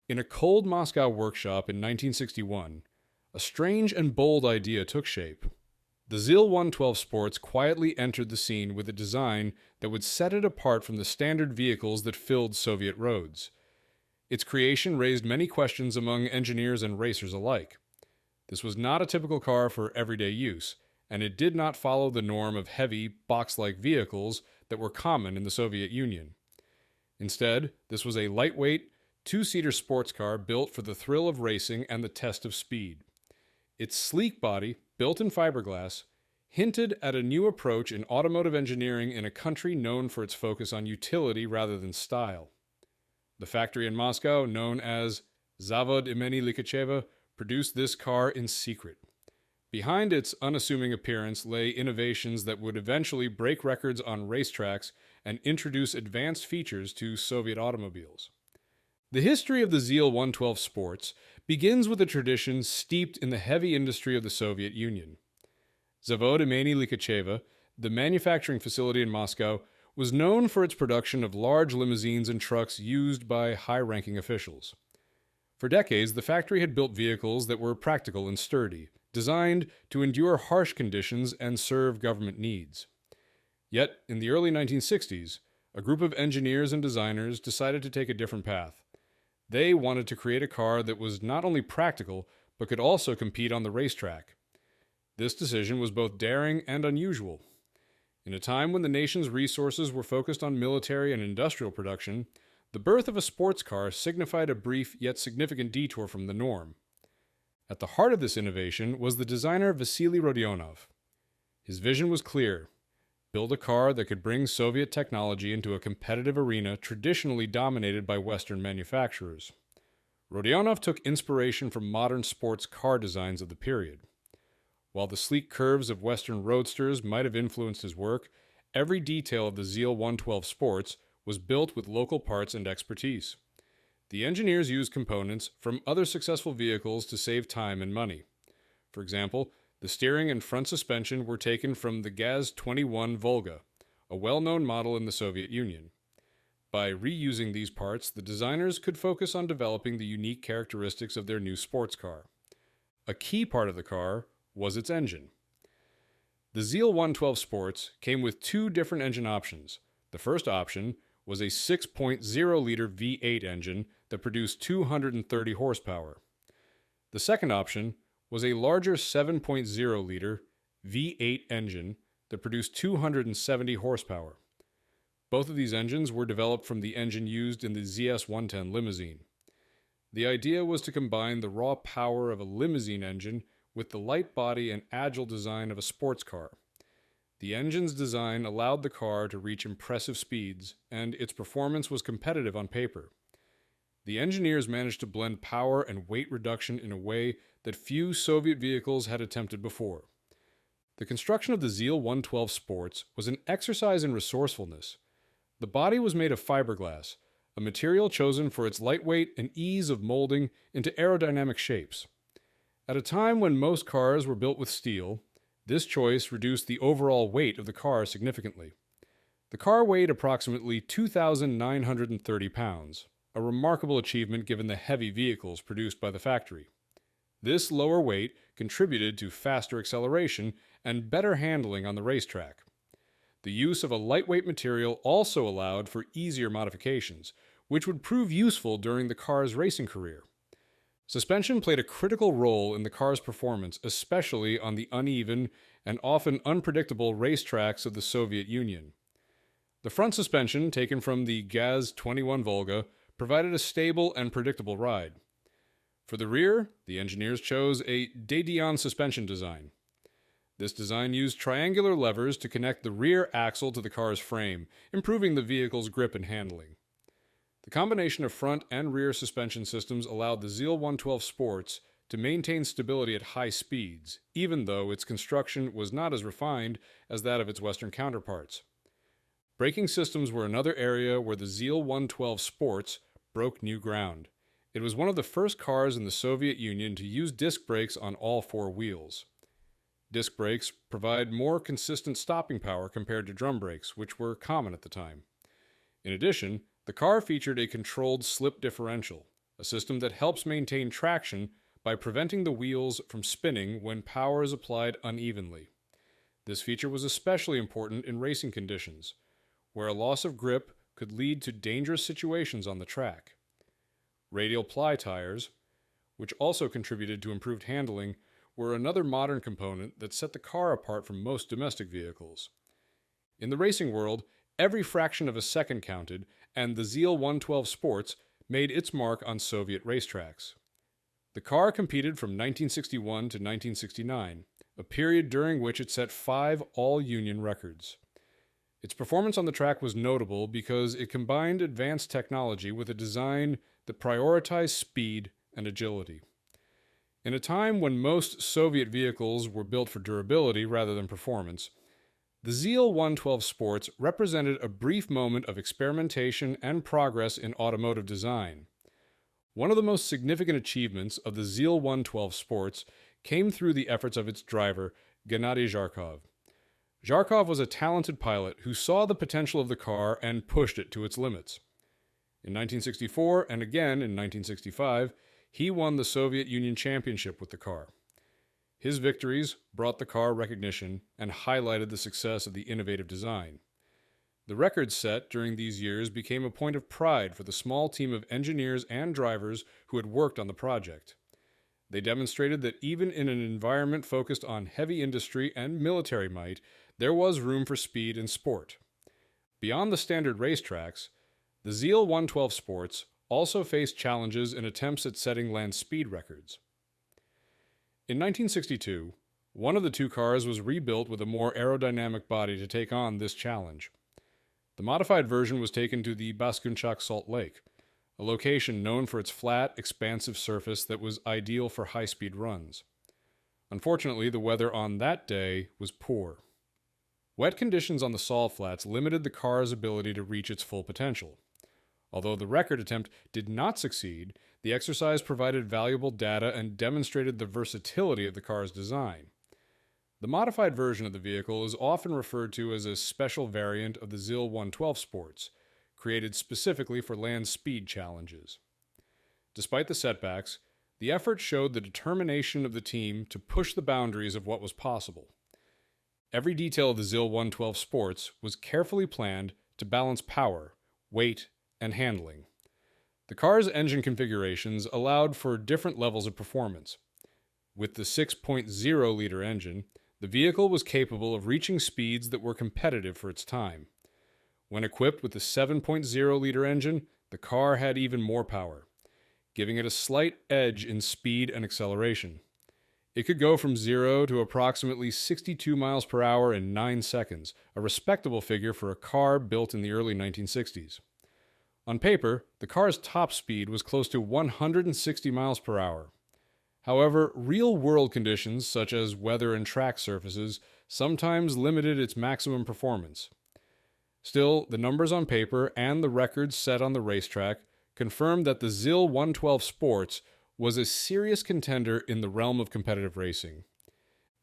In a cold Moscow workshop in 1961, a strange and bold idea took shape. The ZIL-112 Sports quietly entered the scene with a design that would set it apart from the standard vehicles that filled Soviet roads. Its creation raised many questions among engineers and racers alike. This was not a typical car for everyday use, and it did not follow the norm of heavy, box-like vehicles that were common in the Soviet Union. Instead, this was a lightweight, two-seater sports car built for the thrill of racing and the test of speed. Its sleek body, built in fiberglass, hinted at a new approach in automotive engineering in a country known for its focus on utility rather than style. The factory in Moscow, known as Zavod imeni Likacheva, produced this car in secret. Behind its unassuming appearance lay innovations that would eventually break records on racetracks and introduce advanced features to Soviet automobiles. The history of the ZIL-112 Sports begins with a tradition steeped in the heavy industry of the Soviet Union. Zavod imeni Likacheva, the manufacturing facility in Moscow, was known for its production of large limousines and trucks used by high-ranking officials. For decades, the factory had built vehicles that were practical and sturdy, designed to endure harsh conditions and serve government needs. Yet, in the early 1960s, a group of engineers and designers decided to take a different path. They wanted to create a car that was not only practical, but could also compete on the racetrack. This decision was both daring and unusual. In a time when the nation's resources were focused on military and industrial production, the birth of a sports car signified a brief yet significant detour from the norm. At the heart of this innovation was the designer Vasily Rodionov. His vision was clear: build a car that could bring Soviet technology into a competitive arena traditionally dominated by Western manufacturers. Rodionov took inspiration from modern sports car designs of the period. While the sleek curves of Western roadsters might have influenced his work, every detail of the ZIL-112 Sports was built with local parts and expertise. The engineers used components from other successful vehicles to save time and money. For example, the steering and front suspension were taken from the GAZ-21 Volga, a well-known model in the Soviet Union. By reusing these parts, the designers could focus on developing the unique characteristics of their new sports car. A key part of the car was its engine. The ZIL-112 Sports came with two different engine options. The first option was a 6.0-liter V8 engine that produced 230 horsepower. The second option was a larger 7.0-liter V8 engine that produced 270 horsepower. Both of these engines were developed from the engine used in the ZS-110 limousine. The idea was to combine the raw power of a limousine engine with the light body and agile design of a sports car. The engine's design allowed the car to reach impressive speeds, and its performance was competitive on paper. The engineers managed to blend power and weight reduction in a way that few Soviet vehicles had attempted before. The construction of the ZIL-112 Sports was an exercise in resourcefulness. The body was made of fiberglass, a material chosen for its lightweight and ease of molding into aerodynamic shapes. At a time when most cars were built with steel, this choice reduced the overall weight of the car significantly. The car weighed approximately 2,930 pounds, a remarkable achievement given the heavy vehicles produced by the factory. This lower weight contributed to faster acceleration and better handling on the racetrack. The use of a lightweight material also allowed for easier modifications, which would prove useful during the car's racing career. Suspension played a critical role in the car's performance, especially on the uneven and often unpredictable racetracks of the Soviet Union. The front suspension, taken from the GAZ-21 Volga, provided a stable and predictable ride. For the rear, the engineers chose a de Dion suspension design. This design used triangular levers to connect the rear axle to the car's frame, improving the vehicle's grip and handling. The combination of front and rear suspension systems allowed the ZIL-112 Sports to maintain stability at high speeds, even though its construction was not as refined as that of its Western counterparts. Braking systems were another area where the ZIL-112 Sports broke new ground. It was one of the first cars in the Soviet Union to use disc brakes on all four wheels. Disc brakes provide more consistent stopping power compared to drum brakes, which were common at the time. In addition, the car featured a controlled slip differential, a system that helps maintain traction by preventing the wheels from spinning when power is applied unevenly. This feature was especially important in racing conditions, where a loss of grip could lead to dangerous situations on the track. Radial ply tires, which also contributed to improved handling, were another modern component that set the car apart from most domestic vehicles. In the racing world, every fraction of a second counted, and the ZIL-112 Sports made its mark on Soviet racetracks. The car competed from 1961 to 1969, a period during which it set 5 all-union records. Its performance on the track was notable because it combined advanced technology with a design that prioritized speed and agility. In a time when most Soviet vehicles were built for durability rather than performance, the ZIL-112 Sports represented a brief moment of experimentation and progress in automotive design. One of the most significant achievements of the ZIL-112 Sports came through the efforts of its driver, Gennady Zharkov. Zharkov was a talented pilot who saw the potential of the car and pushed it to its limits. In 1964 and again in 1965, he won the Soviet Union Championship with the car. His victories brought the car recognition and highlighted the success of the innovative design. The records set during these years became a point of pride for the small team of engineers and drivers who had worked on the project. They demonstrated that even in an environment focused on heavy industry and military might, there was room for speed and sport. Beyond the standard racetracks, the ZIL-112 Sports also faced challenges in attempts at setting land speed records. In 1962, one of the two cars was rebuilt with a more aerodynamic body to take on this challenge. The modified version was taken to the Baskunchak Salt Lake, a location known for its flat, expansive surface that was ideal for high-speed runs. Unfortunately, the weather on that day was poor. Wet conditions on the salt flats limited the car's ability to reach its full potential. Although the record attempt did not succeed, the exercise provided valuable data and demonstrated the versatility of the car's design. The modified version of the vehicle is often referred to as a special variant of the ZIL-112 Sports, created specifically for land speed challenges. Despite the setbacks, the effort showed the determination of the team to push the boundaries of what was possible. Every detail of the ZIL-112 Sports was carefully planned to balance power, weight, and handling. The car's engine configurations allowed for different levels of performance. With the 6.0-liter engine, the vehicle was capable of reaching speeds that were competitive for its time. When equipped with the 7.0-liter engine, the car had even more power, giving it a slight edge in speed and acceleration. It could go from 0 to approximately 62 miles per hour in 9 seconds, a respectable figure for a car built in the early 1960s. On paper, the car's top speed was close to 160 miles per hour. However, real-world conditions, such as weather and track surfaces, sometimes limited its maximum performance. Still, the numbers on paper and the records set on the racetrack confirmed that the ZIL-112 Sports was a serious contender in the realm of competitive racing.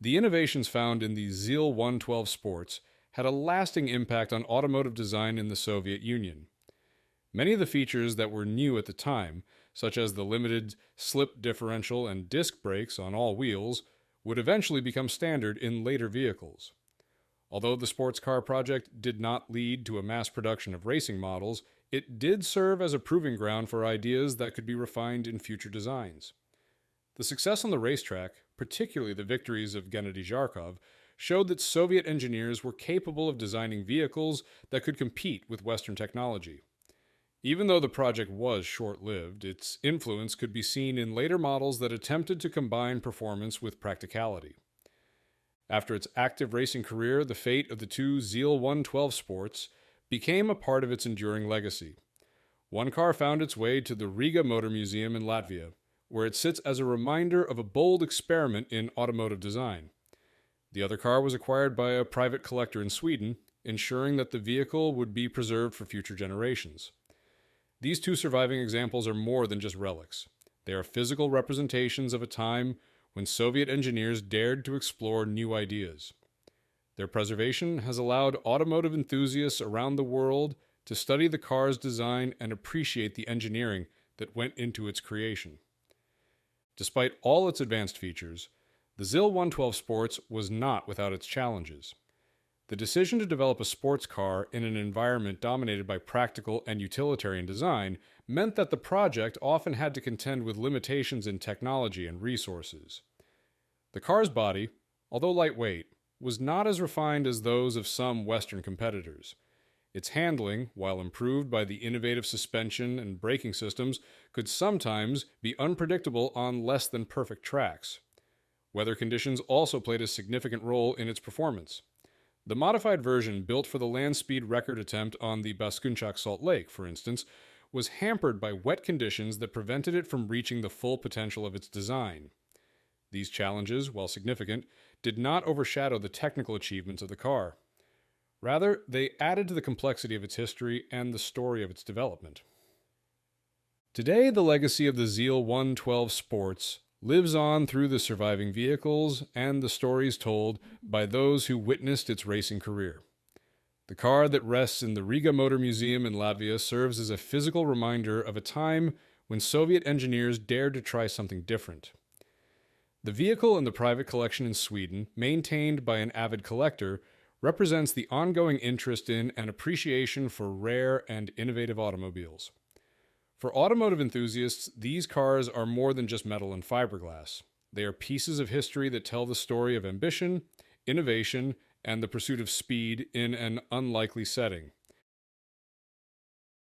The innovations found in the ZIL-112 Sports had a lasting impact on automotive design in the Soviet Union. Many of the features that were new at the time, such as the limited slip differential and disc brakes on all wheels, would eventually become standard in later vehicles. Although the sports car project did not lead to a mass production of racing models, it did serve as a proving ground for ideas that could be refined in future designs. The success on the racetrack, particularly the victories of Gennady Zharkov, showed that Soviet engineers were capable of designing vehicles that could compete with Western technology. Even though the project was short-lived, its influence could be seen in later models that attempted to combine performance with practicality. After its active racing career, the fate of the two ZIL-112 Sports became a part of its enduring legacy. One car found its way to the Riga Motor Museum in Latvia, where it sits as a reminder of a bold experiment in automotive design. The other car was acquired by a private collector in Sweden, ensuring that the vehicle would be preserved for future generations. These two surviving examples are more than just relics. They are physical representations of a time when Soviet engineers dared to explore new ideas. Their preservation has allowed automotive enthusiasts around the world to study the car's design and appreciate the engineering that went into its creation. Despite all its advanced features, the ZIL-112 Sports was not without its challenges. The decision to develop a sports car in an environment dominated by practical and utilitarian design meant that the project often had to contend with limitations in technology and resources. The car's body, although lightweight, was not as refined as those of some Western competitors. Its handling, while improved by the innovative suspension and braking systems, could sometimes be unpredictable on less than perfect tracks. Weather conditions also played a significant role in its performance. The modified version built for the land speed record attempt on the Baskunchak Salt Lake, for instance, was hampered by wet conditions that prevented it from reaching the full potential of its design. These challenges, while significant, did not overshadow the technical achievements of the car. Rather, they added to the complexity of its history and the story of its development. Today, the legacy of the ZIL-112 Sports lives on through the surviving vehicles and the stories told by those who witnessed its racing career. The car that rests in the Riga Motor Museum in Latvia serves as a physical reminder of a time when Soviet engineers dared to try something different. The vehicle in the private collection in Sweden, maintained by an avid collector, represents the ongoing interest in and appreciation for rare and innovative automobiles. For automotive enthusiasts, these cars are more than just metal and fiberglass. They are pieces of history that tell the story of ambition, innovation, and the pursuit of speed in an unlikely setting.